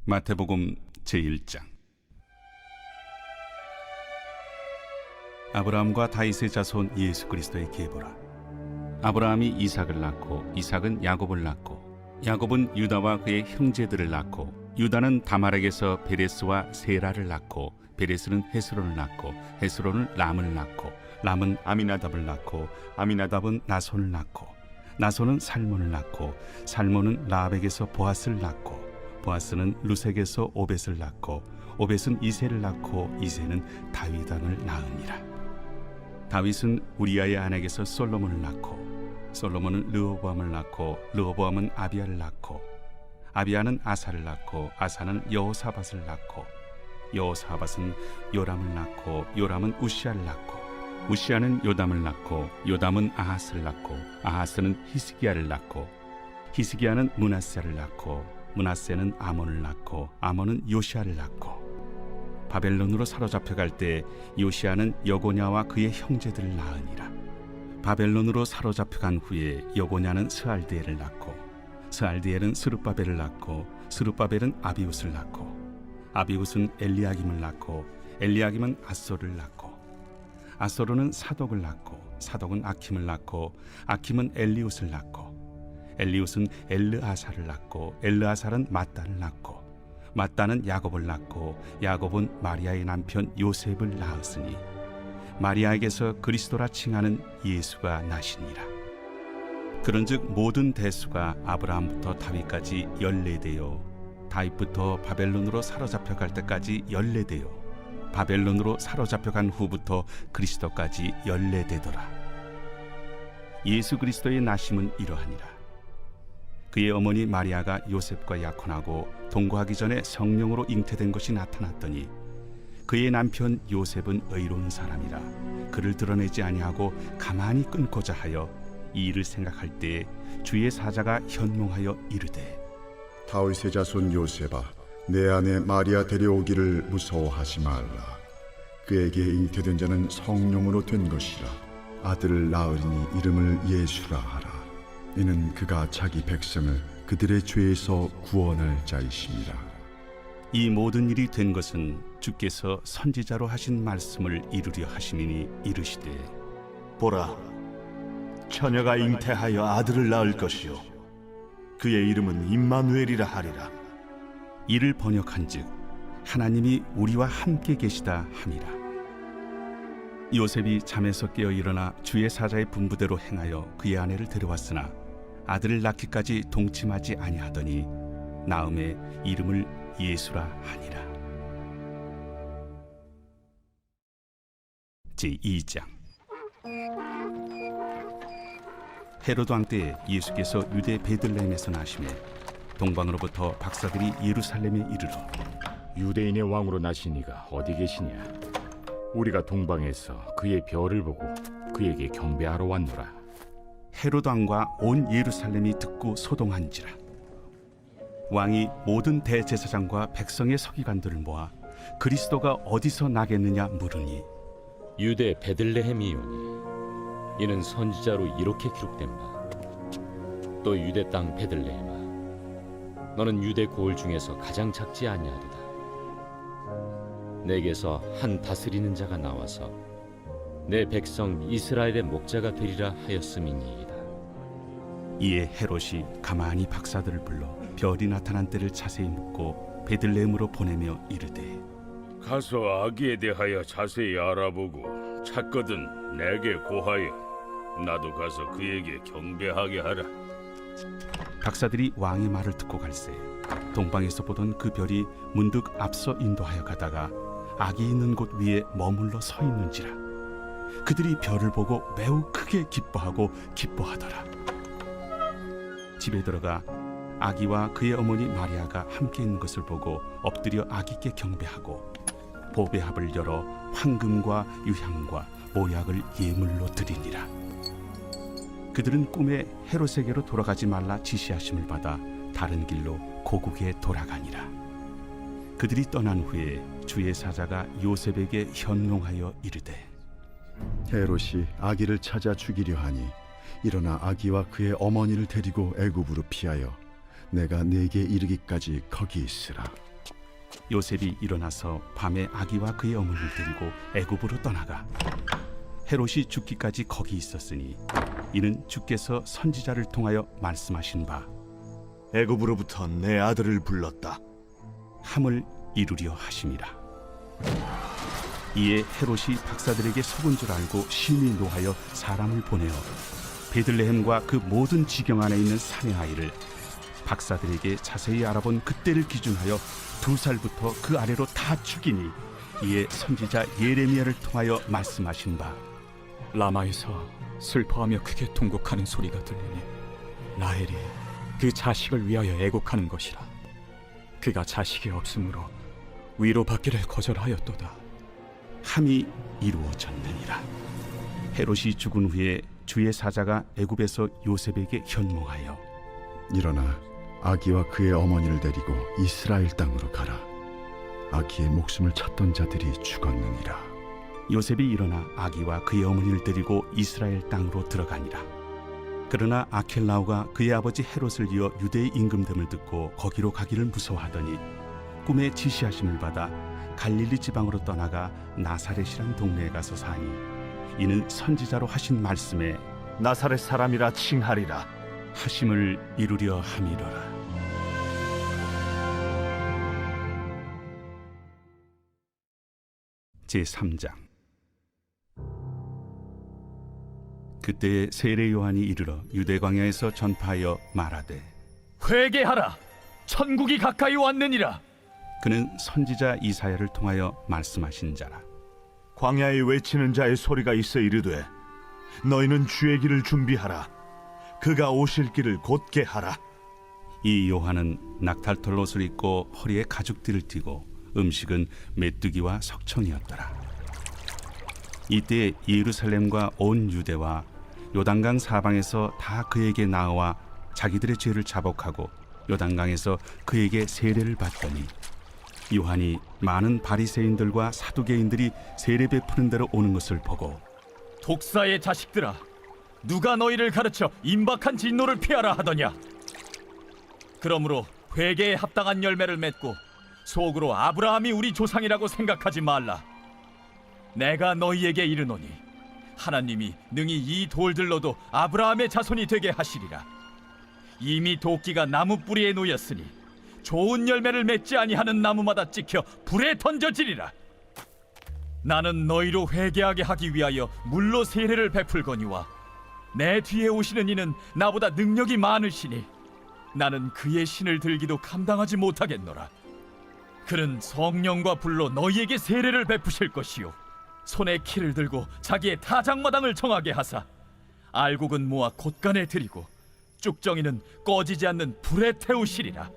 마태복음 제1장. 아브라함과 다윗의 자손 예수 그리스도의 계보라. 아브라함이 이삭을 낳고 이삭은 야곱을 낳고 야곱은 유다와 그의 형제들을 낳고 유다는 다말에게서 베레스와 세라를 낳고 베레스는 헤스론을 낳고 헤스론은 람을 낳고 람은 아미나답을 낳고 아미나답은 나손을 낳고 나손은 살몬을 낳고 살몬은 라합에게서 보아스를 낳고 보아스는 루색에서 오벳을 낳고 오벳은 이새를 낳고 이새는 다윗 왕을 낳으니라. 다윗은 우리아의 아내에게서 솔로몬을 낳고 솔로몬은 르호보암을 낳고 르호보암은 아비야를 낳고 아비야는 아사를 낳고 아사는 여호사밧을 낳고 여호사밧은 요람을 낳고 요람은 우시아를 낳고 우시아는 요담을 낳고 요담은 아하스를 낳고 아하스는 히스기야를 낳고 히스기야는 므낫세를 낳고 므낫세는 아몬을 낳고 아몬은 요시아를 낳고 바벨론으로 사로잡혀갈 때 요시아는 여고냐와 그의 형제들을 낳으니라. 바벨론으로 사로잡혀간 후에 여고냐는 스알디엘을 낳고 스알디엘은 스룹바벨을 낳고 스룹바벨은 아비웃을 낳고 아비웃은 엘리야김을 낳고 엘리야김은 아소를 낳고 아소르는 사독을 낳고 사독은 아킴을 낳고 아킴은 엘리웃을 낳고 엘리웃은 엘르아사를 낳고 엘르아살은 mat단을 낳고 mat단은 야곱을 낳고 야곱은 마리아의 남편 요셉을 낳았으니 마리아에게서 그리스도라 칭하는 예수가 나시니라. 그런즉 모든 대수가 아브라함부터 다윗까지 14대요 다윗부터 바벨론으로 사로잡혀갈 때까지 14대요 바벨론으로 사로잡혀간 후부터 그리스도까지 14대더라. 예수 그리스도의 나심은 이러하니라. 그의 어머니 마리아가 요셉과 약혼하고 동거하기 전에 성령으로 잉태된 것이 나타났더니 그의 남편 요셉은 의로운 사람이라 그를 드러내지 아니하고 가만히 끊고자 하여 이 일을 생각할 때에 주의 사자가 현몽하여 이르되 다윗의 자손 요셉아, 내 아내 마리아 데려오기를 무서워하지 말라. 그에게 잉태된 자는 성령으로 된 것이라. 아들을 낳으리니 이름을 예수라 하라. 이는 그가 자기 백성을 그들의 죄에서 구원할 자이심이라. 이 모든 일이 된 것은 주께서 선지자로 하신 말씀을 이루려 하심이니 이르시되 보라, 처녀가 잉태하여 아들을 낳을 것이요 그의 이름은 임마누엘이라 하리라. 이를 번역한즉 하나님이 우리와 함께 계시다 함이라. 요셉이 잠에서 깨어 일어나 주의 사자의 분부대로 행하여 그의 아내를 데려왔으나 아들을 낳기까지 동침하지 아니하더니 나음에 이름을 예수라 하니라. 제2장. 헤로드 왕 때에 예수께서 유대 베들레헴에서 나시매 동방으로부터 박사들이 예루살렘에 이르러 유대인의 왕으로 나신 이가 어디 계시냐? 우리가 동방에서 그의 별을 보고 그에게 경배하러 왔노라. 헤로드 왕과 온 예루살렘이 듣고 소동한지라. 왕이 모든 대제사장과 백성의 서기관들을 모아 그리스도가 어디서 나겠느냐 물으니 유대 베들레헴이오니 이는 선지자로 이렇게 기록된 바 또 유대 땅 베들레헴아 너는 유대 고을 중에서 가장 작지 아니하리다. 내게서 한 다스리는 자가 나와서 내 백성 이스라엘의 목자가 되리라 하였음이니이다. 이에 헤롯이 가만히 박사들을 불러 별이 나타난 때를 자세히 묻고 베들레헴으로 보내며 이르되 가서 아기에 대하여 자세히 알아보고 찾거든 내게 고하여 나도 가서 그에게 경배하게 하라. 박사들이 왕의 말을 듣고 갈새 동방에서 보던 그 별이 문득 앞서 인도하여 가다가 아기 있는 곳 위에 머물러 서 있는지라. 그들이 별을 보고 매우 크게 기뻐하고 기뻐하더라. 집에 들어가 아기와 그의 어머니 마리아가 함께 있는 것을 보고 엎드려 아기께 경배하고 보배합을 열어 황금과 유향과 모약을 예물로 드리니라. 그들은 꿈에 헤롯에게로 돌아가지 말라 지시하심을 받아 다른 길로 고국에 돌아가니라. 그들이 떠난 후에 주의 사자가 요셉에게 현몽하여 이르되 헤롯이 아기를 찾아 죽이려 하니 일어나 아기와 그의 어머니를 데리고 애굽으로 피하여 내가 네게 이르기까지 거기 있으라. 요셉이 일어나서 밤에 아기와 그의 어머니를 데리고 애굽으로 떠나가 헤롯이 죽기까지 거기 있었으니 이는 주께서 선지자를 통하여 말씀하신 바 애굽으로부터 내 아들을 불렀다. 함을 이루려 하심이라. 이에 헤롯이 박사들에게 속은 줄 알고 심히 노하여 사람을 보내어 베들레헴과 그 모든 지경 안에 있는 산의 아이를 박사들에게 자세히 알아본 그때를 기준하여 2살부터 그 아래로 다 죽이니 이에 선지자 예레미야를 통하여 말씀하신 바 라마에서 슬퍼하며 크게 통곡하는 소리가 들리니 라헬이 그 자식을 위하여 애곡하는 것이라. 그가 자식이 없으므로 위로받기를 거절하였도다. 함이 이루어졌느니라. 헤롯이 죽은 후에 주의 사자가 애굽에서 요셉에게 현몽하여 일어나 아기와 그의 어머니를 데리고 이스라엘 땅으로 가라. 아기의 목숨을 찾던 자들이 죽었느니라. 요셉이 일어나 아기와 그의 어머니를 데리고 이스라엘 땅으로 들어가니라. 그러나 아켈라오가 그의 아버지 헤롯을 이어 유대의 임금됨을 듣고 거기로 가기를 무서워하더니 꿈에 지시하심을 받아 갈릴리 지방으로 떠나가 나사렛이란 동네에 가서 사니 이는 선지자로 하신 말씀에 나사렛 사람이라 칭하리라. 하심을 이루려 함이로라. 제3장. 그때에 세례 요한이 이르러 유대 광야에서 전파하여 말하되 회개하라. 천국이 가까이 왔느니라. 그는 선지자 이사야를 통하여 말씀하신 자라. 광야에 외치는 자의 소리가 있어 이르되 너희는 주의 길을 준비하라. 그가 오실 길을 곧게 하라. 이 요한은 낙탈털 옷을 입고 허리에 가죽띠를 띠고 음식은 메뚜기와 석청이었더라. 이때 예루살렘과 온 유대와 요단강 사방에서 다 그에게 나와 자기들의 죄를 자복하고 요단강에서 그에게 세례를 받더니 요한이 많은 바리새인들과 사두개인들이 세례 베푸는 대로 오는 것을 보고 독사의 자식들아, 누가 너희를 가르쳐 임박한 진노를 피하라 하더냐? 그러므로 회개에 합당한 열매를 맺고 속으로 아브라함이 우리 조상이라고 생각하지 말라. 내가 너희에게 이르노니 하나님이 능히 이 돌들로도 아브라함의 자손이 되게 하시리라. 이미 도끼가 나무 뿌리에 놓였으니 좋은 열매를 맺지 아니하는 나무마다 찍혀 불에 던져지리라. 나는 너희로 회개하게 하기 위하여 물로 세례를 베풀거니와 내 뒤에 오시는 이는 나보다 능력이 많으시니 나는 그의 신을 들기도 감당하지 못하겠노라. 그는 성령과 불로 너희에게 세례를 베푸실 것이요 손에 키를 들고 자기의 타작마당을 정하게 하사 알곡은 모아 곳간에 들이고 쭉정이는 꺼지지 않는 불에 태우시리라.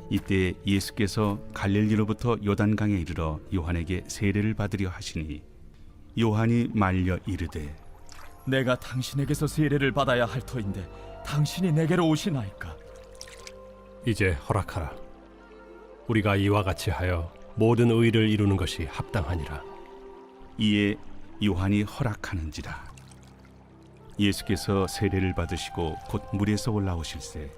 이때 예수께서 갈릴리로부터 요단강에 이르러 요한에게 세례를 받으려 하시니 요한이 말려 이르되 내가 당신에게서 세례를 받아야 할 터인데 당신이 내게로 오시나이까? 이제 허락하라. 우리가 이와 같이 하여 모든 의를 이루는 것이 합당하니라. 이에 요한이 허락하는지라. 예수께서 세례를 받으시고 곧 물에서 올라오실새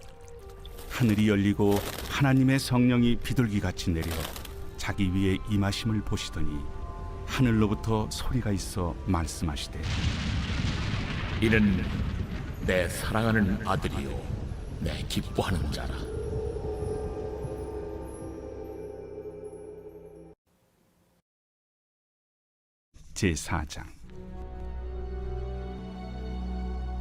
하늘이 열리고 하나님의 성령이 비둘기같이 내려 자기 위에 임하심을 보시더니 하늘로부터 소리가 있어 말씀하시되 이는 내 사랑하는 아들이요 내 기뻐하는 자라. 제4장.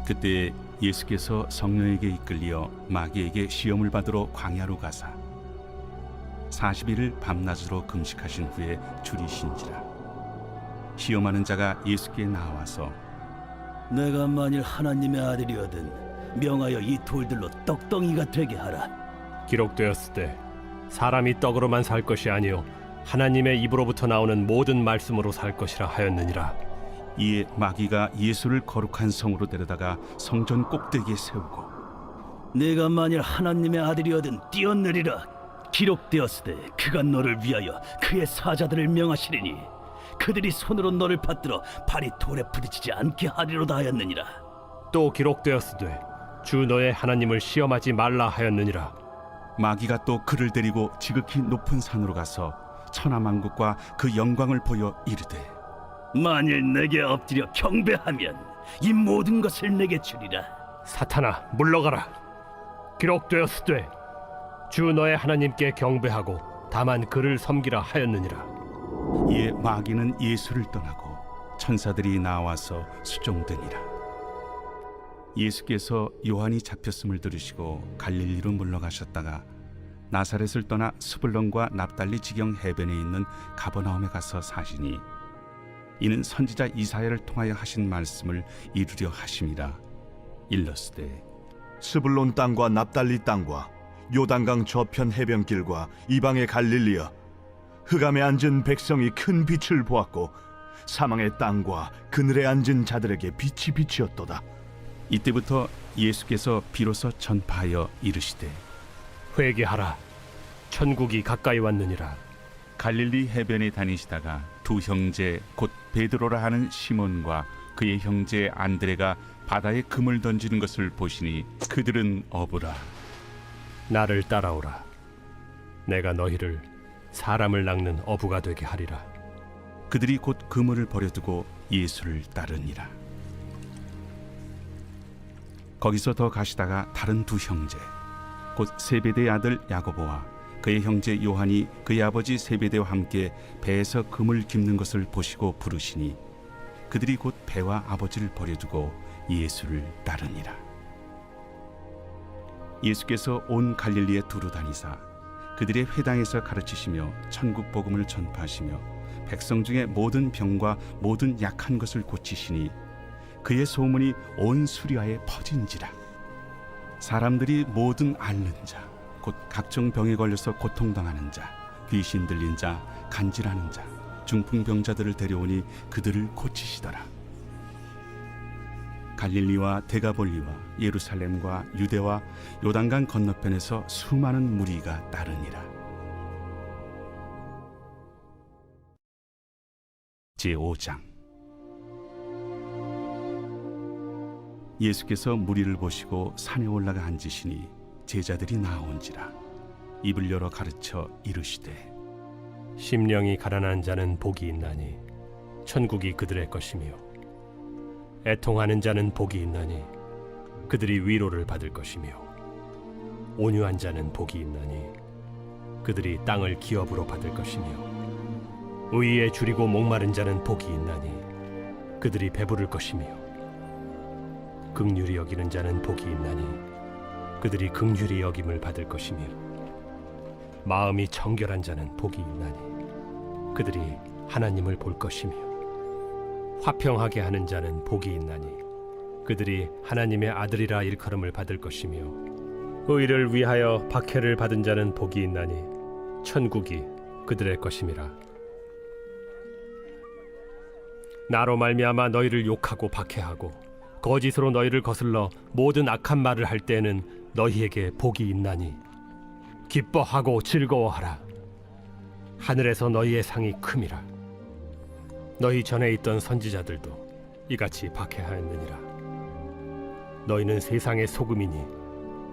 그때 예수께서 성령에게 이끌리어 마귀에게 시험을 받으러 광야로 가사 40일을 밤낮으로 금식하신 후에 줄이신지라. 시험하는 자가 예수께 나와서 내가 만일 하나님의 아들이거든 명하여 이 돌들로 떡덩이가 되게 하라. 기록되었을 때 사람이 떡으로만 살 것이 아니요 하나님의 입으로부터 나오는 모든 말씀으로 살 것이라 하였느니라. 이에 마귀가 예수를 거룩한 성으로 데려다가 성전 꼭대기에 세우고 내가 만일 하나님의 아들이거든 뛰어내리라. 기록되었으되 그가 너를 위하여 그의 사자들을 명하시리니 그들이 손으로 너를 받들어 발이 돌에 부딪히지 않게 하리로다 하였느니라. 또 기록되었으되 주 너의 하나님을 시험하지 말라 하였느니라. 마귀가 또 그를 데리고 지극히 높은 산으로 가서 천하만국과 그 영광을 보여 이르되 만일 내게 엎드려 경배하면 이 모든 것을 내게 주리라. 사탄아 물러가라. 기록되었으되 주 너의 하나님께 경배하고 다만 그를 섬기라 하였느니라. 이에 마귀는 예수를 떠나고 천사들이 나와서 수종되니라. 예수께서 요한이 잡혔음을 들으시고 갈릴리로 물러가셨다가 나사렛을 떠나 스불론과 납달리 지경 해변에 있는 가버나움에 가서 사시니 이는 선지자 이사야를 통하여 하신 말씀을 이루려 하심이라. 일러스되 스불론 땅과 납달리 땅과 요단강 저편 해변길과 이방의 갈릴리여, 흑암에 앉은 백성이 큰 빛을 보았고 사망의 땅과 그늘에 앉은 자들에게 빛이 비치었도다. 이때부터 예수께서 비로소 전파하여 이르시되 회개하라. 천국이 가까이 왔느니라. 갈릴리 해변에 다니시다가 두 형제 곧 베드로라 하는 시몬과 그의 형제 안드레가 바다에 금을 던지는 것을 보시니 그들은 어부라. 나를 따라오라. 내가 너희를 사람을 낚는 어부가 되게 하리라. 그들이 곧 그물을 버려두고 예수를 따르니라. 거기서 더 가시다가 다른 두 형제 곧 세베대의 아들 야고보와 그의 형제 요한이 그의 아버지 세베대와 함께 배에서 금을 깁는 것을 보시고 부르시니 그들이 곧 배와 아버지를 버려두고 예수를 따르니라. 예수께서 온 갈릴리에 두루 다니사 그들의 회당에서 가르치시며 천국 복음을 전파하시며 백성 중에 모든 병과 모든 약한 것을 고치시니 그의 소문이 온 수리아에 퍼진지라. 사람들이 모든 앓는 자 곧 각종 병에 걸려서 고통당하는 자, 귀신 들린 자, 간질하는 자, 중풍병자들을 데려오니 그들을 고치시더라. 갈릴리와 데가볼리와 예루살렘과 유대와 요단강 건너편에서 수많은 무리가 따르니라. 제5장. 예수께서 무리를 보시고 산에 올라가 앉으시니 제자들이 나온지라. 입을 열어 가르쳐 이르시되 심령이 가난한 자는 복이 있나니 천국이 그들의 것이며 애통하는 자는 복이 있나니 그들이 위로를 받을 것이며 온유한 자는 복이 있나니 그들이 땅을 기업으로 받을 것이며 의에 줄이고 목마른 자는 복이 있나니 그들이 배부를 것이며 긍휼히 여기는 자는 복이 있나니 그들이 긍휼히 여김을 받을 것이며 마음이 청결한 자는 복이 있나니 그들이 하나님을 볼 것이며 화평하게 하는 자는 복이 있나니 그들이 하나님의 아들이라 일컬음을 받을 것이며 의를 위하여 박해를 받은 자는 복이 있나니 천국이 그들의 것임이라. 나로 말미암아 너희를 욕하고 박해하고 거짓으로 너희를 거슬러 모든 악한 말을 할 때에는 너희에게 복이 있나니 기뻐하고 즐거워하라. 하늘에서 너희의 상이 큼이라. 너희 전에 있던 선지자들도 이같이 박해하였느니라. 너희는 세상의 소금이니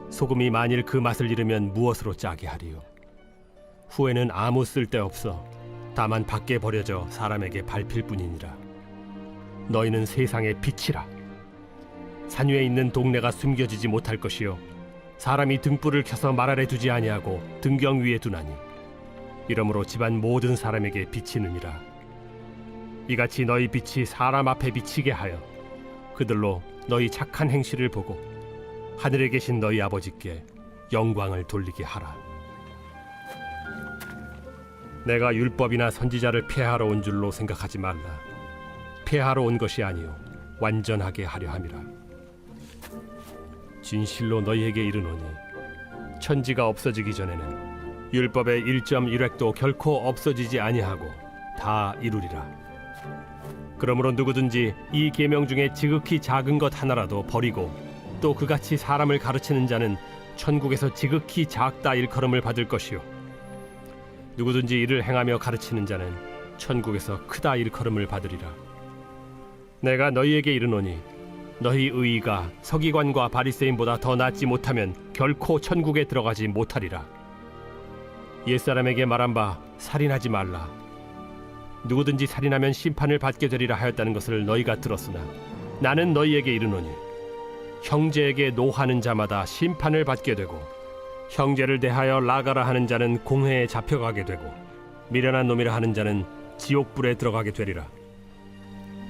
소금이 만일 그 맛을 잃으면 무엇으로 짜게 하리요? 후에는 아무 쓸데없어 다만 밖에 버려져 사람에게 밟힐 뿐이니라. 너희는 세상의 빛이라. 산 위에 있는 동네가 숨겨지지 못할 것이요 사람이 등불을 켜서 말 아래 두지 아니하고 등경 위에 두나니 이러므로 집안 모든 사람에게 비치느니라. 이같이 너희 빛이 사람 앞에 비치게 하여 그들로 너희 착한 행실을 보고 하늘에 계신 너희 아버지께 영광을 돌리게 하라. 내가 율법이나 선지자를 폐하러 온 줄로 생각하지 말라. 폐하러 온 것이 아니요 완전하게 하려 함이라. 진실로 너희에게 이르노니 천지가 없어지기 전에는 율법의 1.1획도 결코 없어지지 아니하고 다 이루리라. 그러므로 누구든지 이 계명 중에 지극히 작은 것 하나라도 버리고 또 그같이 사람을 가르치는 자는 천국에서 지극히 작다 일컬음을 받을 것이요 누구든지 이를 행하며 가르치는 자는 천국에서 크다 일컬음을 받으리라. 내가 너희에게 이르노니 너희 의의가 서기관과 바리새인보다 더 낫지 못하면 결코 천국에 들어가지 못하리라. 옛사람에게 말한 바 살인하지 말라. 누구든지 살인하면 심판을 받게 되리라 하였다는 것을 너희가 들었으나 나는 너희에게 이르노니 형제에게 노하는 자마다 심판을 받게 되고 형제를 대하여 나가라 하는 자는 공회에 잡혀가게 되고 미련한 놈이라 하는 자는 지옥불에 들어가게 되리라.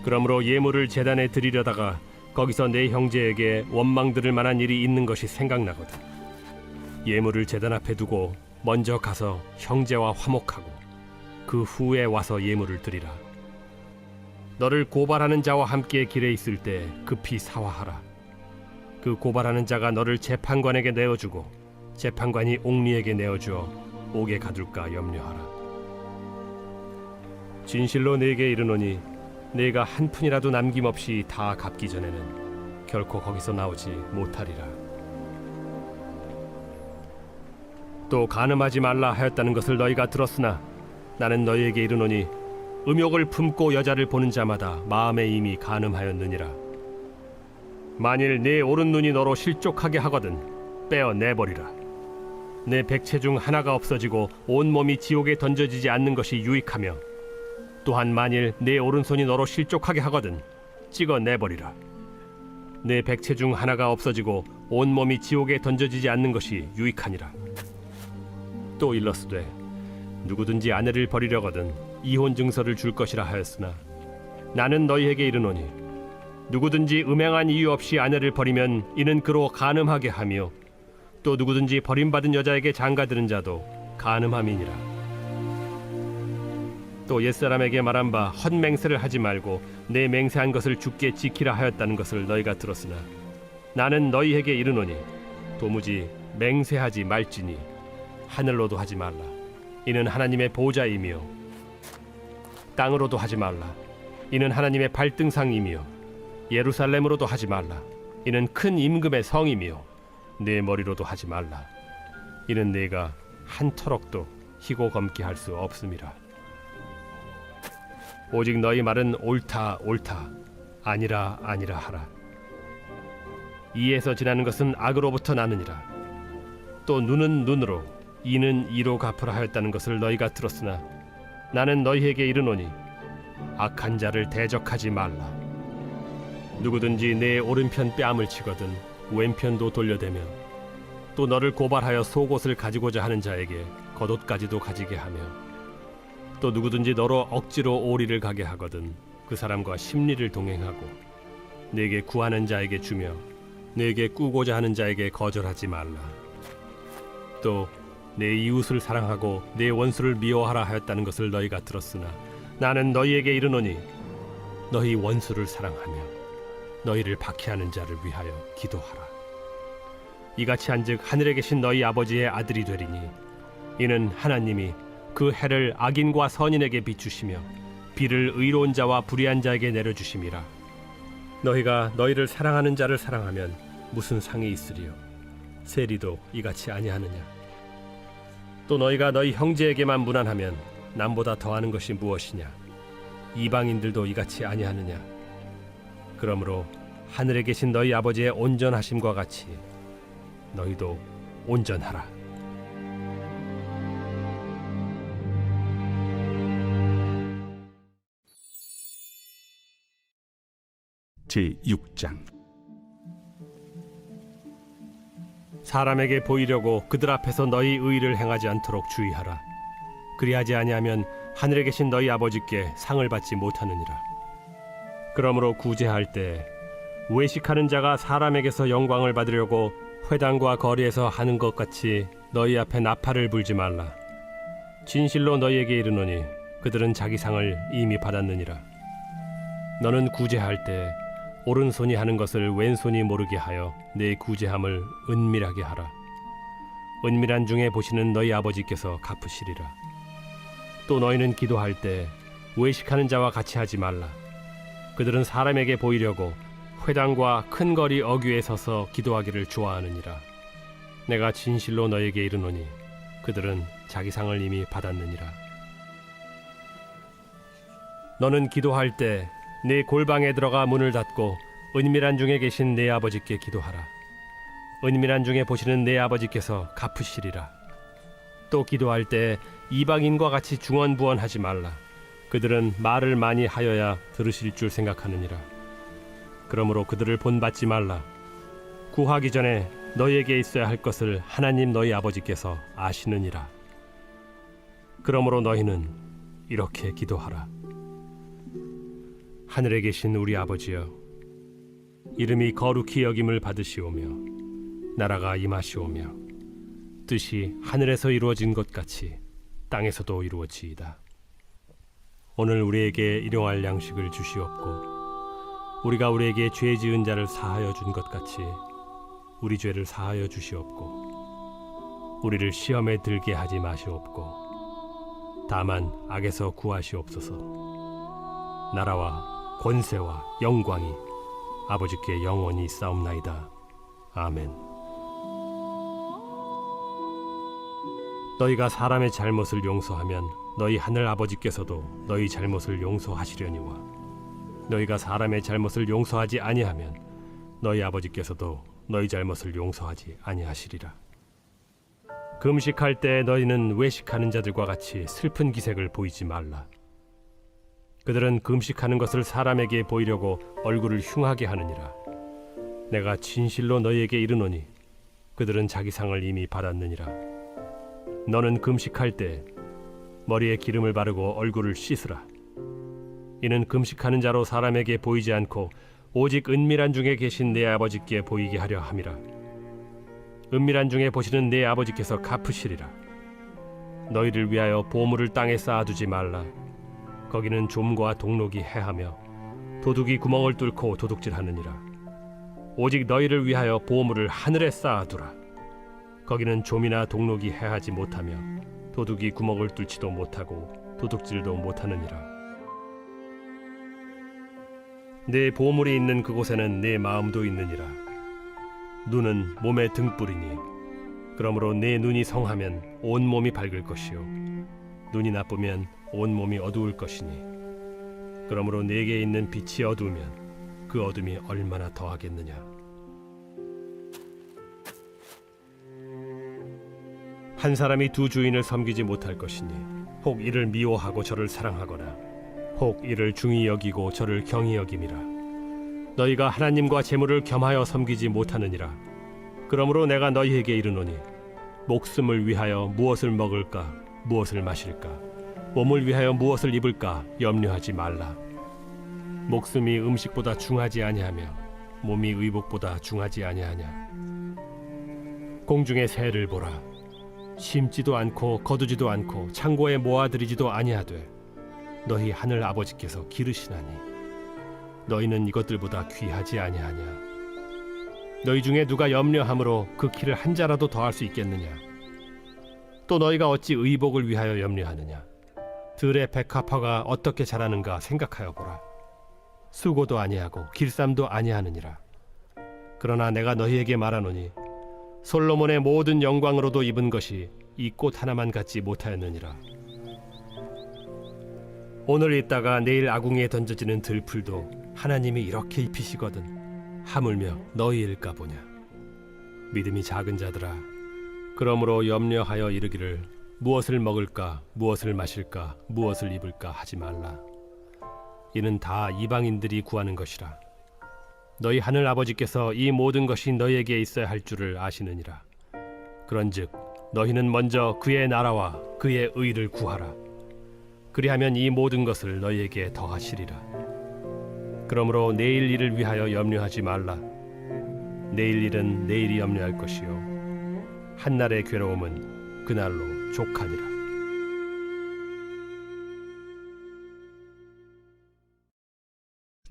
그러므로 예물을 제단에 드리려다가 거기서 내 형제에게 원망 들을 만한 일이 있는 것이 생각나거든. 예물을 제단 앞에 두고 먼저 가서 형제와 화목하고 그 후에 와서 예물을 드리라. 너를 고발하는 자와 함께 길에 있을 때 급히 사화하라. 그 고발하는 자가 너를 재판관에게 내어주고 재판관이 옥리에게 내어주어 옥에 가둘까 염려하라. 진실로 네게 이르노니 네가 한 푼이라도 남김없이 다 갚기 전에는 결코 거기서 나오지 못하리라. 또 간음하지 말라 하였다는 것을 너희가 들었으나 나는 너희에게 이르노니 음욕을 품고 여자를 보는 자마다 마음에 이미 간음하였느니라. 만일 네 오른 눈이 너로 실족하게 하거든 빼어 내버리라. 내 백체 중 하나가 없어지고 온 몸이 지옥에 던져지지 않는 것이 유익하며 또한 만일 내 오른손이 너로 실족하게 하거든 찍어 내버리라. 내 백체 중 하나가 없어지고 온 몸이 지옥에 던져지지 않는 것이 유익하니라. 또 일렀으되 누구든지 아내를 버리려거든 이혼 증서를 줄 것이라 하였으나 나는 너희에게 이르노니 누구든지 음행한 이유 없이 아내를 버리면 이는 그로 간음하게 하며 또 누구든지 버림받은 여자에게 장가드는 자도 간음함이니라. 또 옛사람에게 말한 바 헛맹세를 하지 말고 내 맹세한 것을 주께 지키라 하였다는 것을 너희가 들었으나 나는 너희에게 이르노니 도무지 맹세하지 말지니 하늘로도 하지 말라. 이는 하나님의 보좌이며 땅으로도 하지 말라. 이는 하나님의 발등상이며 예루살렘으로도 하지 말라. 이는 큰 임금의 성이며 내 머리로도 하지 말라. 이는 네가 한 터럭도 희고 검게 할 수 없음이라. 오직 너희 말은 옳다 옳다 아니라 아니라 하라. 이에서 지나는 것은 악으로부터 나느니라. 또 눈은 눈으로 이는 이로 갚으라 하였다는 것을 너희가 들었으나 나는 너희에게 이르노니 악한 자를 대적하지 말라. 누구든지 내 오른편 뺨을 치거든 왼편도 돌려대며 또 너를 고발하여 속옷을 가지고자 하는 자에게 겉옷까지도 가지게 하며 또 누구든지 너로 억지로 오리를 가게 하거든 그 사람과 심리를 동행하고 내게 구하는 자에게 주며 내게 꾸고자 하는 자에게 거절하지 말라. 또 내 이웃을 사랑하고 내 원수를 미워하라 하였다는 것을 너희가 들었으나 나는 너희에게 이르노니 너희 원수를 사랑하며 너희를 박해하는 자를 위하여 기도하라. 이같이 한즉 하늘에 계신 너희 아버지의 아들이 되리니 이는 하나님이 그 해를 악인과 선인에게 비추시며 비를 의로운 자와 불의한 자에게 내려주심이라. 너희가 너희를 사랑하는 자를 사랑하면 무슨 상이 있으리요? 세리도 이같이 아니하느냐? 또 너희가 너희 형제에게만 무난하면 남보다 더하는 것이 무엇이냐? 이방인들도 이같이 아니하느냐? 그러므로 하늘에 계신 너희 아버지의 온전하심과 같이 너희도 온전하라. 제6장. 사람에게 보이려고 그들 앞에서 너희 의를 행하지 않도록 주의하라. 그리하지 아니하면 하늘에 계신 너희 아버지께 상을 받지 못하느니라. 그러므로 구제할 때 외식하는 자가 사람에게서 영광을 받으려고 회당과 거리에서 하는 것 같이 너희 앞에 나팔을 불지 말라. 진실로 너희에게 이르노니 그들은 자기 상을 이미 받았느니라. 너는 구제할 때 오른손이 하는 것을 왼손이 모르게 하여 내 구제함을 은밀하게 하라. 은밀한 중에 보시는 너희 아버지께서 갚으시리라. 또 너희는 기도할 때 외식하는 자와 같이 하지 말라. 그들은 사람에게 보이려고 회당과 큰 거리 어귀에 서서 기도하기를 좋아하느니라. 내가 진실로 너희에게 이르노니 그들은 자기 상을 이미 받았느니라. 너는 기도할 때 네 골방에 들어가 문을 닫고 은밀한 중에 계신 내 아버지께 기도하라. 은밀한 중에 보시는 내 아버지께서 갚으시리라. 또 기도할 때 이방인과 같이 중언부언하지 말라. 그들은 말을 많이 하여야 들으실 줄 생각하느니라. 그러므로 그들을 본받지 말라. 구하기 전에 너희에게 있어야 할 것을 하나님 너희 아버지께서 아시느니라. 그러므로 너희는 이렇게 기도하라. 하늘에 계신 우리 아버지여, 이름이 거룩히 여김을 받으시오며 나라가 임하시오며 뜻이 하늘에서 이루어진 것 같이 땅에서도 이루어지이다. 오늘 우리에게 일용할 양식을 주시옵고 우리가 우리에게 죄 지은 자를 사하여 준 것 같이 우리 죄를 사하여 주시옵고 우리를 시험에 들게 하지 마시옵고 다만 악에서 구하시옵소서. 나라와 권세와 영광이 아버지께 영원히 있사옵나이다. 아멘. 너희가 사람의 잘못을 용서하면 너희 하늘 아버지께서도 너희 잘못을 용서하시려니와 너희가 사람의 잘못을 용서하지 아니하면 너희 아버지께서도 너희 잘못을 용서하지 아니하시리라. 금식할 때 너희는 외식하는 자들과 같이 슬픈 기색을 보이지 말라. 그들은 금식하는 것을 사람에게 보이려고 얼굴을 흉하게 하느니라. 내가 진실로 너희에게 이르노니 그들은 자기 상을 이미 받았느니라. 너는 금식할 때 머리에 기름을 바르고 얼굴을 씻으라. 이는 금식하는 자로 사람에게 보이지 않고 오직 은밀한 중에 계신 내 아버지께 보이게 하려 함이라. 은밀한 중에 보시는 내 아버지께서 갚으시리라. 너희를 위하여 보물을 땅에 쌓아두지 말라. 거기는 좀과 동록이 해하며 도둑이 구멍을 뚫고 도둑질하느니라. 오직 너희를 위하여 보물을 하늘에 쌓아두라. 거기는 좀이나 동록이 해하지 못하며 도둑이 구멍을 뚫지도 못하고 도둑질도 못하느니라. 내 보물이 있는 그곳에는 내 마음도 있느니라. 눈은 몸의 등불이니 그러므로 내 눈이 성하면 온 몸이 밝을 것이요 눈이 나쁘면 온 몸이 어두울 것이니 그러므로 내게 있는 빛이 어두우면 그 어둠이 얼마나 더하겠느냐. 한 사람이 두 주인을 섬기지 못할 것이니 혹 이를 미워하고 저를 사랑하거나 혹 이를 중히 여기고 저를 경히 여김이라. 너희가 하나님과 재물을 겸하여 섬기지 못하느니라. 그러므로 내가 너희에게 이르노니 목숨을 위하여 무엇을 먹을까 무엇을 마실까 몸을 위하여 무엇을 입을까 염려하지 말라. 목숨이 음식보다 중하지 아니하며 몸이 의복보다 중하지 아니하냐. 공중의 새를 보라. 심지도 않고 거두지도 않고 창고에 모아들이지도 아니하되 너희 하늘 아버지께서 기르시나니 너희는 이것들보다 귀하지 아니하냐. 너희 중에 누가 염려함으로 그 키를 한 자라도 더할 수 있겠느냐. 또 너희가 어찌 의복을 위하여 염려하느냐. 들의 백합화가 어떻게 자라는가 생각하여 보라. 수고도 아니하고 길쌈도 아니하느니라. 그러나 내가 너희에게 말하노니 솔로몬의 모든 영광으로도 입은 것이 이 꽃 하나만 갖지 못하였느니라. 오늘 있다가 내일 아궁이에 던져지는 들풀도 하나님이 이렇게 입히시거든 하물며 너희일까 보냐. 믿음이 작은 자들아, 그러므로 염려하여 이르기를 무엇을 먹을까 무엇을 마실까 무엇을 입을까 하지 말라. 이는 다 이방인들이 구하는 것이라. 너희 하늘 아버지께서 이 모든 것이 너희에게 있어야 할 줄을 아시느니라. 그런즉 너희는 먼저 그의 나라와 그의 의를 구하라. 그리하면 이 모든 것을 너희에게 더하시리라. 그러므로 내일 일을 위하여 염려하지 말라. 내일 일은 내일이 염려할 것이요 한날의 괴로움은 그날로 족하니라.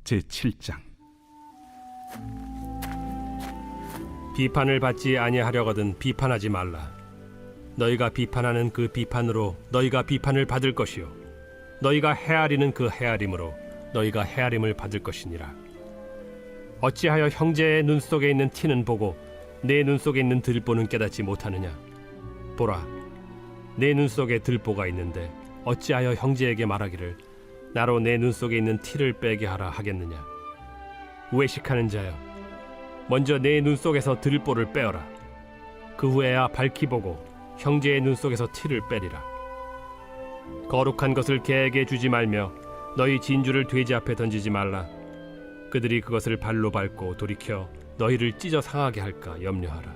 제7장. 비판을 받지 아니하려거든 비판하지 말라. 너희가 비판하는 그 비판으로 너희가 비판을 받을 것이요 너희가 헤아리는 그 헤아림으로 너희가 헤아림을 받을 것이니라. 어찌하여 형제의 눈 속에 있는 티는 보고 내 눈 속에 있는 들보는 깨닫지 못하느냐. 보라, 내 눈 속에 들보가 있는데 어찌하여 형제에게 말하기를 나로 내 눈 속에 있는 티를 빼게 하라 하겠느냐. 외식하는 자여, 먼저 내 눈 속에서 들보를 빼어라. 그 후에야 밝히 보고 형제의 눈 속에서 티를 빼리라. 거룩한 것을 개에게 주지 말며 너희 진주를 돼지 앞에 던지지 말라. 그들이 그것을 발로 밟고 돌이켜 너희를 찢어 상하게 할까 염려하라.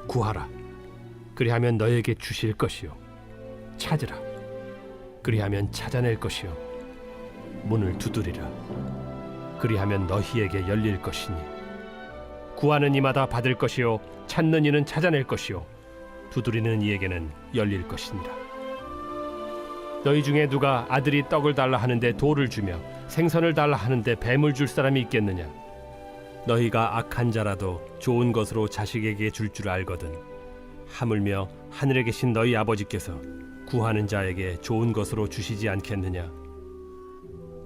구하라. 그리하면 너희에게 주실 것이요. 찾으라. 그리하면 찾아낼 것이요. 문을 두드리라. 그리하면 너희에게 열릴 것이니 구하는 이마다 받을 것이요 찾는 이는 찾아낼 것이요 두드리는 이에게는 열릴 것이니라. 너희 중에 누가 아들이 떡을 달라 하는데 돌을 주며 생선을 달라 하는데 뱀을 줄 사람이 있겠느냐? 너희가 악한 자라도 좋은 것으로 자식에게 줄 줄 알거든. 하물며 하늘에 계신 너희 아버지께서 구하는 자에게 좋은 것으로 주시지 않겠느냐?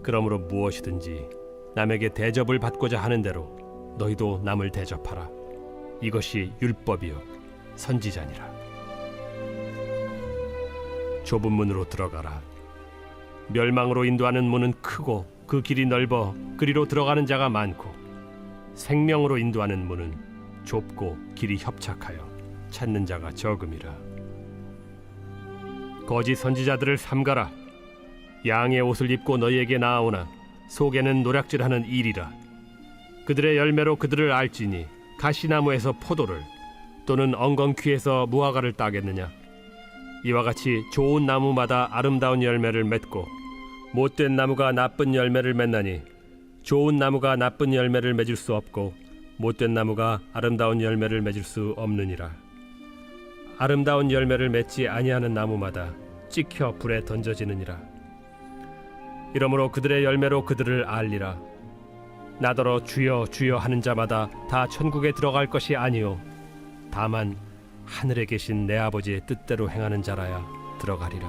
그러므로 무엇이든지 남에게 대접을 받고자 하는 대로 너희도 남을 대접하라. 이것이 율법이요 선지자니라. 좁은 문으로 들어가라. 멸망으로 인도하는 문은 크고 그 길이 넓어 그리로 들어가는 자가 많고, 생명으로 인도하는 문은 좁고 길이 협착하여 찾는 자가 적음이라. 거짓 선지자들을 삼가라. 양의 옷을 입고 너희에게 나아오나 속에는 노략질하는 일이라. 그들의 열매로 그들을 알지니 가시나무에서 포도를 또는 엉겅퀴에서 무화과를 따겠느냐? 이와 같이 좋은 나무마다 아름다운 열매를 맺고 못된 나무가 나쁜 열매를 맺나니 좋은 나무가 나쁜 열매를 맺을 수 없고 못된 나무가 아름다운 열매를 맺을 수 없느니라. 아름다운 열매를 맺지 아니하는 나무마다 찍혀 불에 던져지느니라. 이러므로 그들의 열매로 그들을 알리라. 나더러 주여 주여 하는 자마다 다 천국에 들어갈 것이 아니요 다만 하늘에 계신 내 아버지의 뜻대로 행하는 자라야 들어가리라.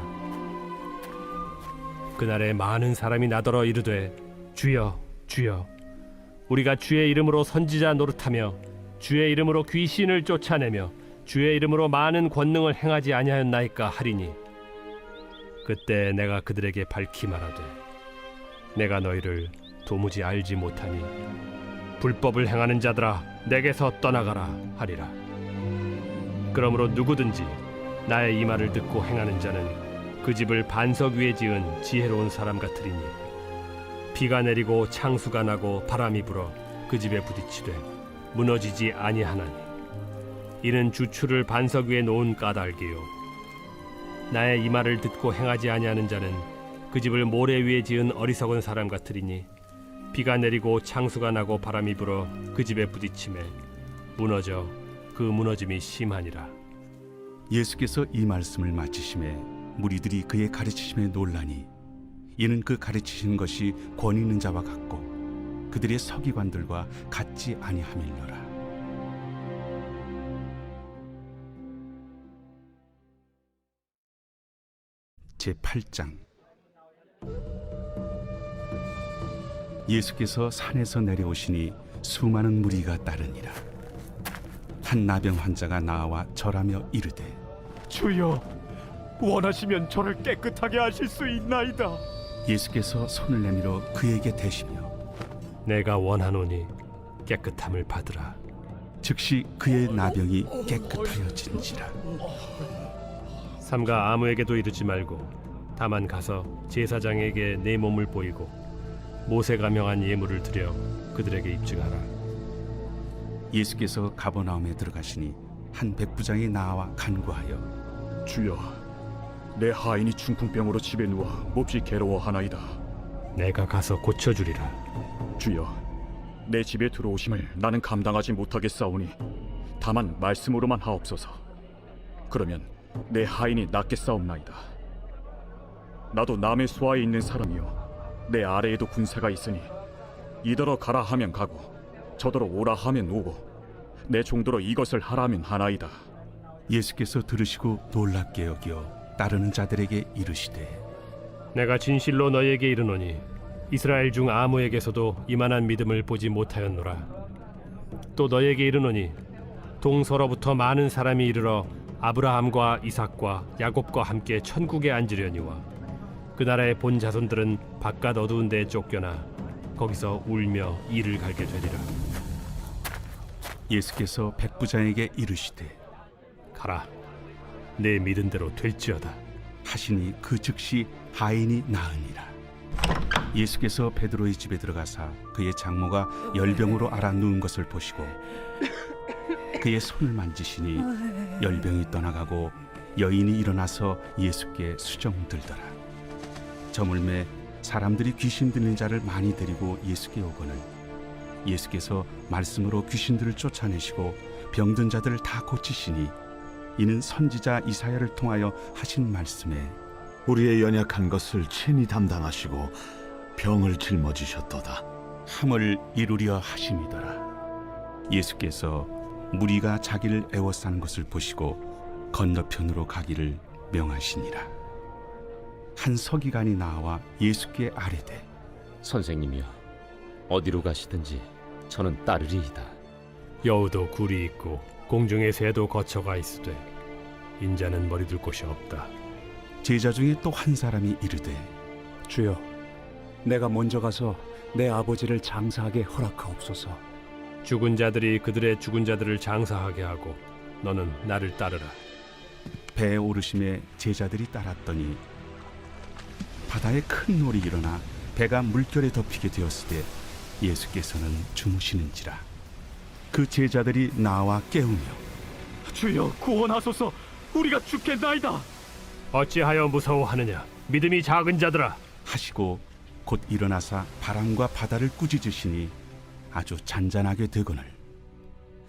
그날에 많은 사람이 나더러 이르되 주여 주여 우리가 주의 이름으로 선지자 노릇하며 주의 이름으로 귀신을 쫓아내며 주의 이름으로 많은 권능을 행하지 아니하였나이까 하리니, 그때 내가 그들에게 밝히 말하되 내가 너희를 도무지 알지 못하니 불법을 행하는 자들아 내게서 떠나가라 하리라. 그러므로 누구든지 나의 이 말을 듣고 행하는 자는 그 집을 반석 위에 지은 지혜로운 사람 같으리니, 비가 내리고 창수가 나고 바람이 불어 그 집에 부딪히되 무너지지 아니하나니 이는 주추를 반석 위에 놓은 까닭이요. 나의 이 말을 듣고 행하지 아니하는 자는 그 집을 모래 위에 지은 어리석은 사람 같으리니, 비가 내리고 창수가 나고 바람이 불어 그 집에 부딪히매 무너져 그 무너짐이 심하니라. 예수께서 이 말씀을 마치심에 무리들이 그의 가르치심에 놀라니, 이는 그 가르치시는 것이 권위 있는 자와 같고 그들의 서기관들과 같지 아니함이니라. 제8장. 예수께서 산에서 내려오시니 수많은 무리가 따르니라. 한 나병 환자가 나와 절하며 이르되 주여, 원하시면 저를 깨끗하게 하실 수 있나이다. 예수께서 손을 내밀어 그에게 대시며 내가 원하노니 깨끗함을 받으라. 즉시 그의 나병이 깨끗하여진지라. 삼가 아무에게도 이르지 말고 다만 가서 제사장에게 내 몸을 보이고 모세가 명한 예물을 드려 그들에게 입증하라. 예수께서 가버나움에 들어가시니 한 백부장이 나와 간구하여 주여, 내 하인이 중풍병으로 집에 누워 몹시 괴로워하나이다. 내가 가서 고쳐주리라. 주여, 내 집에 들어오심을 나는 감당하지 못하겠사오니 다만 말씀으로만 하옵소서. 그러면 내 하인이 낫겠사옵나이다. 나도 남의 수하에 있는 사람이요 내 아래에도 군사가 있으니 이더러 가라 하면 가고 저더러 오라 하면 오고 내 종도로 이것을 하라 하면 하나이다. 예수께서 들으시고 놀랍게 여겨 따르는 자들에게 이르시되 내가 진실로 너희에게 이르노니 이스라엘 중 아무에게서도 이만한 믿음을 보지 못하였노라. 또 너희에게 이르노니 동서로부터 많은 사람이 이르러 아브라함과 이삭과 야곱과 함께 천국에 앉으려니와 그 나라의 본 자손들은 바깥 어두운 데에 쫓겨나 거기서 울며 이를 갈게 되리라. 예수께서 백부장에게 이르시되 가라, 내 믿은 대로 될지어다. 하시니 그 즉시 하인이 나으니라. 예수께서 베드로의 집에 들어가사 그의 장모가 열병으로 앓아 누운 것을 보시고 그의 손을 만지시니 열병이 떠나가고 여인이 일어나서 예수께 수정들더라. 저물매 사람들이 귀신 들린 자를 많이 데리고 예수께 오거늘 예수께서 말씀으로 귀신들을 쫓아내시고 병든 자들을 다 고치시니 이는 선지자 이사야를 통하여 하신 말씀에 우리의 연약한 것을 친히 담당하시고 병을 짊어지셨도다. 함을 이루려 하심이더라. 예수께서 무리가 자기를 애워싸는 것을 보시고 건너편으로 가기를 명하시니라. 한 서기관이 나와 예수께 아뢰되 선생님이여, 어디로 가시든지 저는 따르리이다. 여우도 굴이 있고 공중의 새도 거처가 있으되 인자는 머리둘 곳이 없다. 제자 중에 또 한 사람이 이르되 주여, 내가 먼저 가서 내 아버지를 장사하게 허락하옵소서. 죽은 자들이 그들의 죽은 자들을 장사하게 하고 너는 나를 따르라. 배에 오르심에 제자들이 따랐더니 바다에 큰 놀이 일어나 배가 물결에 덮이게 되었을 때 예수께서는 주무시는지라. 그 제자들이 나와 깨우며 주여 구원하소서, 우리가 죽겠나이다. 어찌하여 무서워하느냐? 믿음이 작은 자들아. 하시고 곧 일어나사 바람과 바다를 꾸짖으시니 아주 잔잔하게 되거늘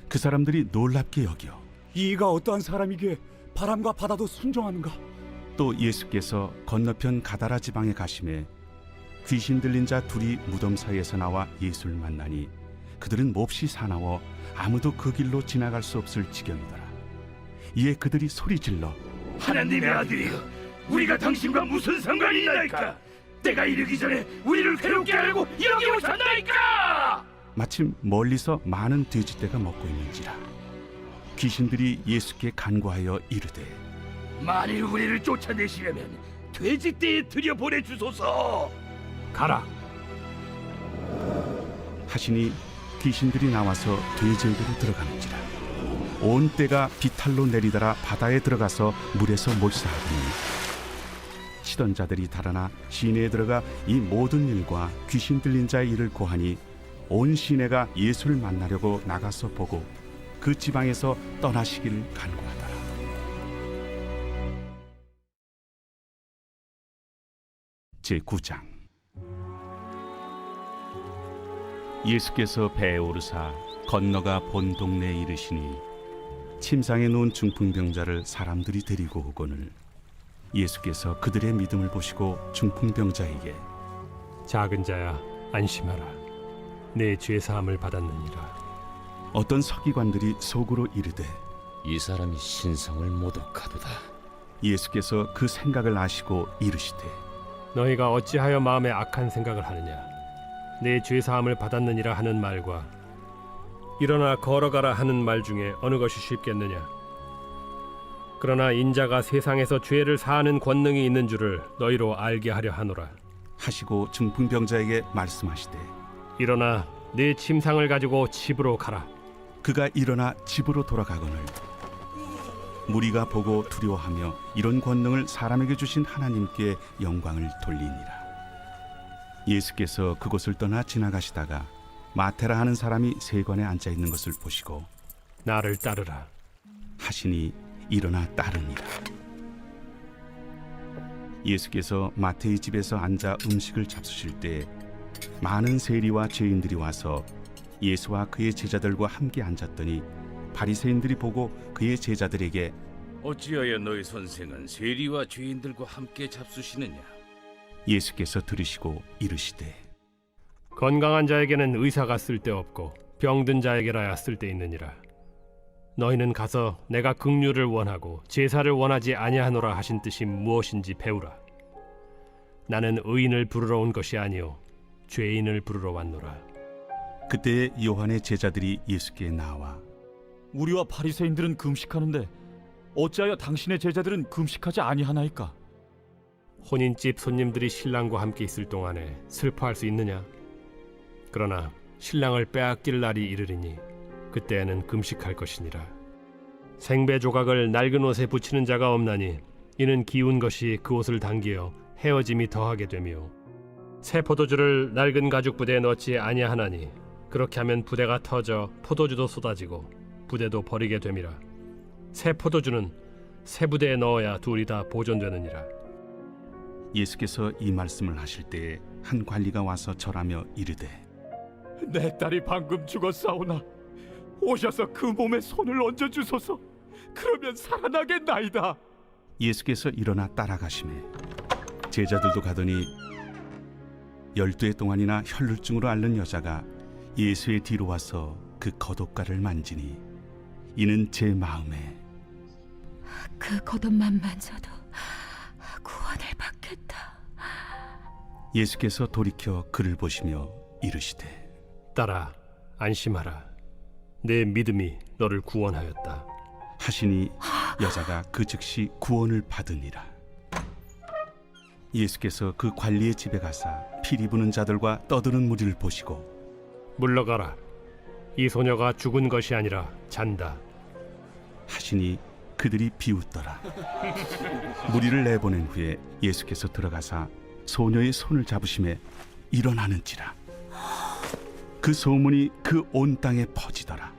그 사람들이 놀랍게 여겨 이가 어떠한 사람이기에 바람과 바다도 순종하는가? 또 예수께서 건너편 가다라 지방에 가심에 귀신 들린 자 둘이 무덤 사이에서 나와 예수를 만나니 그들은 몹시 사나워 아무도 그 길로 지나갈 수 없을 지경이더라. 이에 그들이 소리질러 하나님의 아들이여, 우리가 당신과 무슨 상관이 있나이까? 때가 이르기 전에 우리를 괴롭게 하려고 여기 오셨나이까? 마침 멀리서 많은 돼지떼가 먹고 있는지라. 귀신들이 예수께 간구하여 이르되 만일 우리를 쫓아내시려면 돼지떼에 들여보내 주소서. 가라. 하시니 귀신들이 나와서 돼지에게로 들어가는지라. 온 떼가 비탈로 내리더라 바다에 들어가서 물에서 몰사하더니 치던 자들이 달아나 시내에 들어가 이 모든 일과 귀신 들린 자의 일을 고하니 온 시내가 예수를 만나려고 나가서 보고 그 지방에서 떠나시기를 간구하더라. 제9장. 예수께서 배에 오르사 건너가 본 동네에 이르시니 침상에 누운 중풍병자를 사람들이 데리고 오거늘 예수께서 그들의 믿음을 보시고 중풍병자에게 작은 자야, 안심하라. 내 죄 사함을 받았느니라. 어떤 서기관들이 속으로 이르되 이 사람이 신성을 모독하도다. 예수께서 그 생각을 아시고 이르시되 너희가 어찌하여 마음에 악한 생각을 하느냐? 내 죄 사함을 받았느니라 하는 말과 일어나 걸어가라 하는 말 중에 어느 것이 쉽겠느냐? 그러나 인자가 세상에서 죄를 사하는 권능이 있는 줄을 너희로 알게 하려 하노라. 하시고 중풍병자에게 말씀하시되 일어나 네 침상을 가지고 집으로 가라. 그가 일어나 집으로 돌아가거늘 무리가 보고 두려워하며 이런 권능을 사람에게 주신 하나님께 영광을 돌리니라. 예수께서 그곳을 떠나 지나가시다가 마테라 하는 사람이 세관에 앉아 있는 것을 보시고 나를 따르라 하시니 일어나 따르니라. 예수께서 마태의 집에서 앉아 음식을 잡수실 때 많은 세리와 죄인들이 와서 예수와 그의 제자들과 함께 앉았더니 바리새인들이 보고 그의 제자들에게 어찌하여 너희 선생은 세리와 죄인들과 함께 잡수시느냐? 예수께서 들으시고 이르시되 건강한 자에게는 의사가 쓸데없고 병든 자에게라야 쓸데있느니라. 너희는 가서 내가 긍휼을 원하고 제사를 원하지 아니하노라 하신 뜻이 무엇인지 배우라. 나는 의인을 부르러 온 것이 아니요 죄인을 부르러 왔노라. 그때 요한의 제자들이 예수께 나와 우리와 바리새인들은 금식하는데 어찌하여 당신의 제자들은 금식하지 아니하나이까? 혼인집 손님들이 신랑과 함께 있을 동안에 슬퍼할 수 있느냐? 그러나 신랑을 빼앗길 날이 이르리니 그때에는 금식할 것이니라. 생배 조각을 낡은 옷에 붙이는 자가 없나니 이는 기운 것이 그 옷을 당기어 헤어짐이 더하게 되며 새 포도주를 낡은 가죽 부대에 넣지 아니하나니 그렇게 하면 부대가 터져 포도주도 쏟아지고 부대도 버리게 됨이라. 새 포도주는 새 부대에 넣어야 둘이 다 보존되느니라. 예수께서 이 말씀을 하실 때에 한 관리가 와서 절하며 이르되 내 딸이 방금 죽었사오나 오셔서 그 몸에 손을 얹어 주소서. 그러면 살아나겠나이다. 예수께서 일어나 따라가시매 제자들도 가더니 12해 동안이나 혈루증으로 앓는 여자가 예수의 뒤로 와서 그 겉옷가를 만지니 이는 제 마음에 그 겉옷만 만져도 구원을 받겠다. 예수께서 돌이켜 그를 보시며 이르시되 딸아, 안심하라. 내 믿음이 너를 구원하였다. 하시니 여자가 그 즉시 구원을 받으니라. 예수께서 그 관리의 집에 가사 피리 부는 자들과 떠드는 무리를 보시고 물러가라. 이 소녀가 죽은 것이 아니라 잔다. 하시니 그들이 비웃더라. 무리를 내보낸 후에 예수께서 들어가사 소녀의 손을 잡으심에 일어나는지라. 그 소문이 그 온 땅에 퍼지더라.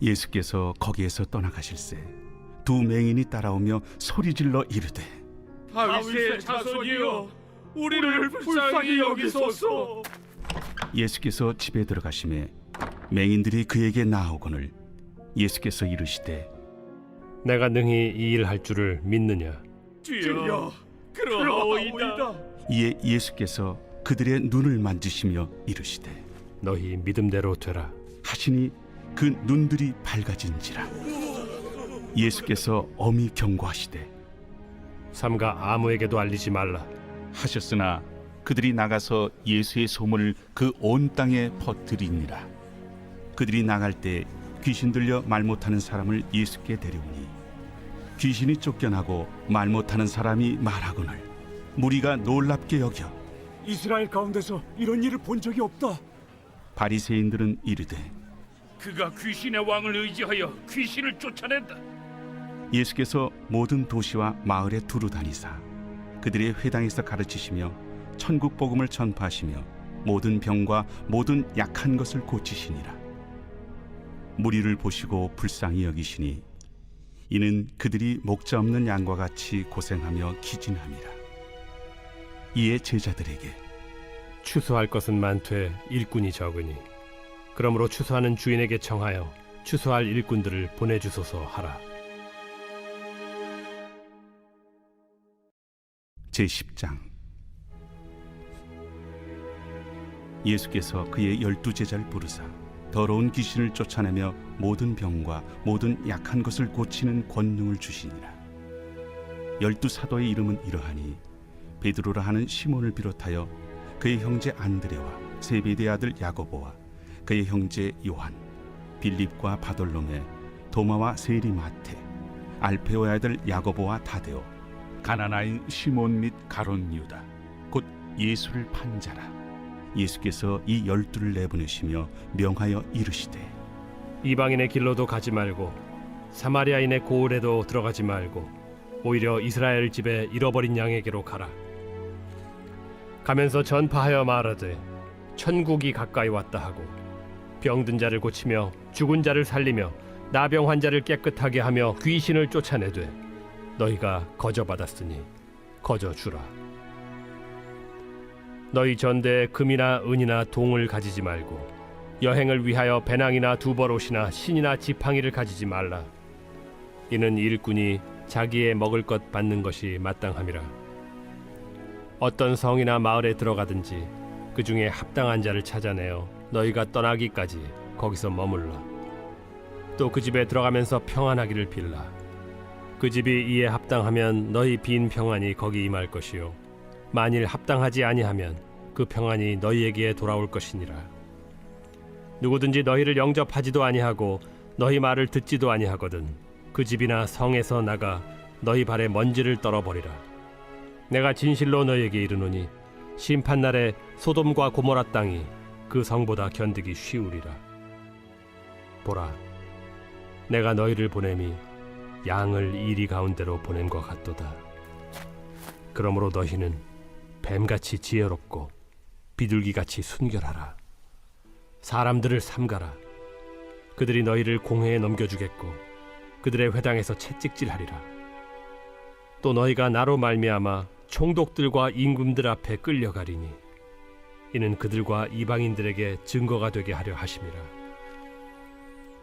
예수께서 거기에서 떠나가실새 두 맹인이 따라오며 소리질러 이르되 다윗의 자손이여 우리를 불쌍히 여기소서. 예수께서 집에 들어가심에 맹인들이 그에게 나아오거늘 예수께서 이르시되 내가 능히 이 일 할 줄을 믿느냐? 주여 그러하오이다. 이에 예수께서 그들의 눈을 만지시며 이르시되 너희 믿음대로 되라. 하시니 그 눈들이 밝아진지라. 예수께서 엄히 경고하시되 삼가 아무에게도 알리지 말라. 하셨으나 그들이 나가서 예수의 소문을 그 온 땅에 퍼뜨리니라. 그들이 나갈 때 귀신 들려 말 못하는 사람을 예수께 데려오니 귀신이 쫓겨나고 말 못하는 사람이 말하거늘 무리가 놀랍게 여겨 이스라엘 가운데서 이런 일을 본 적이 없다. 바리새인들은 이르되 그가 귀신의 왕을 의지하여 귀신을 쫓아낸다. 예수께서 모든 도시와 마을에 두루 다니사 그들의 회당에서 가르치시며 천국 복음을 전파하시며 모든 병과 모든 약한 것을 고치시니라. 무리를 보시고 불쌍히 여기시니 이는 그들이 목자 없는 양과 같이 고생하며 기진함이라. 이에 제자들에게 추수할 것은 많되 일꾼이 적으니 그러므로 추수하는 주인에게 청하여 추수할 일꾼들을 보내주소서 하라. 제10장. 예수께서 그의 12제자를 부르사 더러운 귀신을 쫓아내며 모든 병과 모든 약한 것을 고치는 권능을 주시니라. 12사도의 이름은 이러하니 베드로라 하는 시몬을 비롯하여 그의 형제 안드레와 세베대의 아들 야고보와 그의 형제 요한, 빌립과 바돌로메, 도마와 세리 마테, 알페오의 아들 야고보와 다데오, 가나나인 시몬 및 가룟 유다, 곧 예수를 판 자라. 예수께서 이 12를 내보내시며 명하여 이르시되 이방인의 길로도 가지 말고 사마리아인의 고을에도 들어가지 말고 오히려 이스라엘 집에 잃어버린 양에게로 가라. 가면서 전파하여 말하되 천국이 가까이 왔다 하고 병든 자를 고치며 죽은 자를 살리며 나병 환자를 깨끗하게 하며 귀신을 쫓아내되 너희가 거저받았으니 거저주라. 너희 전대에 금이나 은이나 동을 가지지 말고 여행을 위하여 배낭이나 두벌옷이나 신이나 지팡이를 가지지 말라. 이는 일꾼이 자기의 먹을 것 받는 것이 마땅함이라. 어떤 성이나 마을에 들어가든지 그 중에 합당한 자를 찾아내어 너희가 떠나기까지 거기서 머물러. 또 그 집에 들어가면서 평안하기를 빌라. 그 집이 이에 합당하면 너희 빈 평안이 거기 임할 것이요 만일 합당하지 아니하면 그 평안이 너희에게 돌아올 것이니라. 누구든지 너희를 영접하지도 아니하고 너희 말을 듣지도 아니하거든 그 집이나 성에서 나가 너희 발에 먼지를 떨어버리라. 내가 진실로 너희에게 이르노니 심판날에 소돔과 고모라 땅이 그 성보다 견디기 쉬우리라. 보라, 내가 너희를 보냄이 양을 이리 가운데로 보냄과 같도다. 그러므로 너희는 뱀같이 지혜롭고 비둘기같이 순결하라. 사람들을 삼가라. 그들이 너희를 공회에 넘겨주겠고 그들의 회당에서 채찍질하리라. 또 너희가 나로 말미암아 총독들과 임금들 앞에 끌려가리니 이는 그들과 이방인들에게 증거가 되게 하려 하심이라.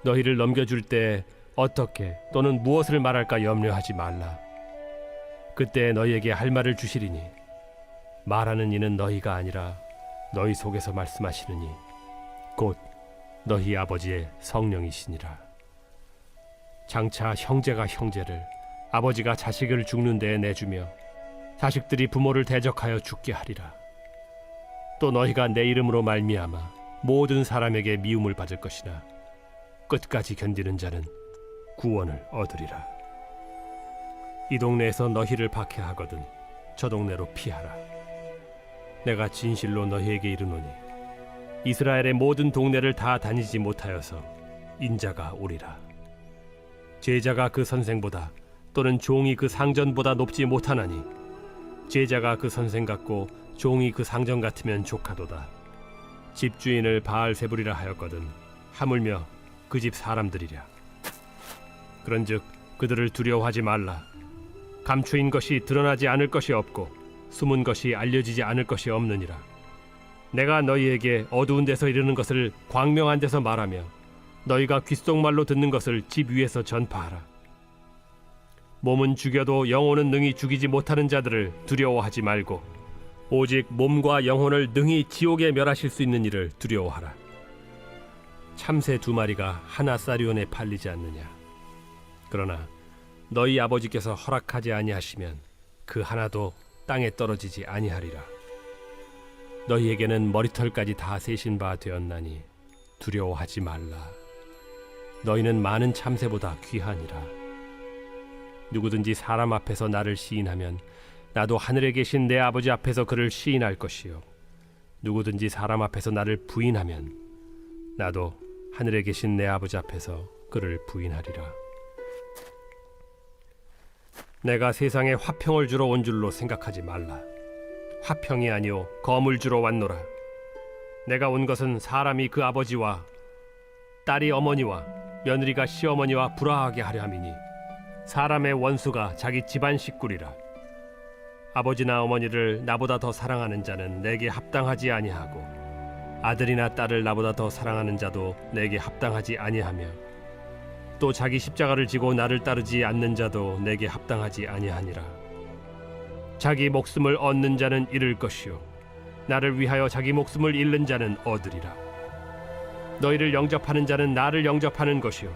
너희를 넘겨줄 때 어떻게 또는 무엇을 말할까 염려하지 말라. 그때 너희에게 할 말을 주시리니 말하는 이는 너희가 아니라 너희 속에서 말씀하시느니 곧 너희 아버지의 성령이시니라. 장차 형제가 형제를, 아버지가 자식을 죽는 데에 내주며 자식들이 부모를 대적하여 죽게 하리라. 또 너희가 내 이름으로 말미암아 모든 사람에게 미움을 받을 것이나 끝까지 견디는 자는 구원을 얻으리라. 이 동네에서 너희를 박해하거든 저 동네로 피하라. 내가 진실로 너희에게 이르노니 이스라엘의 모든 동네를 다 다니지 못하여서 인자가 오리라. 제자가 그 선생보다 또는 종이 그 상전보다 높지 못하나니 제자가 그 선생 같고 종이 그 상전 같으면 족하도다. 집주인을 바알세불이라 하였거든 하물며 그 집 사람들이랴. 그런즉 그들을 두려워하지 말라. 감추인 것이 드러나지 않을 것이 없고 숨은 것이 알려지지 않을 것이 없느니라. 내가 너희에게 어두운 데서 이르는 것을 광명한 데서 말하며 너희가 귓속말로 듣는 것을 집 위에서 전파하라. 몸은 죽여도 영혼은 능히 죽이지 못하는 자들을 두려워하지 말고 오직 몸과 영혼을 능히 지옥에 멸하실 수 있는 이를 두려워하라. 참새 2마리가 하나 사리온에 팔리지 않느냐. 그러나 너희 아버지께서 허락하지 아니하시면 그 하나도 땅에 떨어지지 아니하리라. 너희에게는 머리털까지 다 세신 바 되었나니 두려워하지 말라. 너희는 많은 참새보다 귀하니라. 누구든지 사람 앞에서 나를 시인하면 나도 하늘에 계신 내 아버지 앞에서 그를 시인할 것이요 누구든지 사람 앞에서 나를 부인하면 나도 하늘에 계신 내 아버지 앞에서 그를 부인하리라. 내가 세상에 화평을 주러 온 줄로 생각하지 말라. 화평이 아니요 검을 주러 왔노라. 내가 온 것은 사람이 그 아버지와 딸이 어머니와 며느리가 시어머니와 불화하게 하려 함이니 사람의 원수가 자기 집안 식구리라. 아버지나 어머니를 나보다 더 사랑하는 자는 내게 합당하지 아니하고 아들이나 딸을 나보다 더 사랑하는 자도 내게 합당하지 아니하며 또 자기 십자가를 지고 나를 따르지 않는 자도 내게 합당하지 아니하니라. 자기 목숨을 얻는 자는 잃을 것이요 나를 위하여 자기 목숨을 잃는 자는 얻으리라. 너희를 영접하는 자는 나를 영접하는 것이요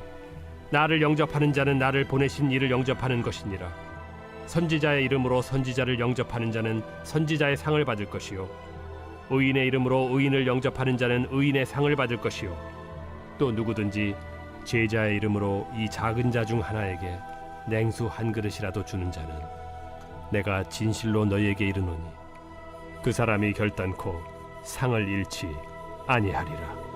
나를 영접하는 자는 나를 보내신 이를 영접하는 것이니라. 선지자의 이름으로 선지자를 영접하는 자는 선지자의 상을 받을 것이요 의인의 이름으로 의인을 영접하는 자는 의인의 상을 받을 것이요 또 누구든지 제자의 이름으로 이 작은 자 중 하나에게 냉수 한 그릇이라도 주는 자는 내가 진실로 너희에게 이르노니 그 사람이 결단코 상을 잃지 아니하리라.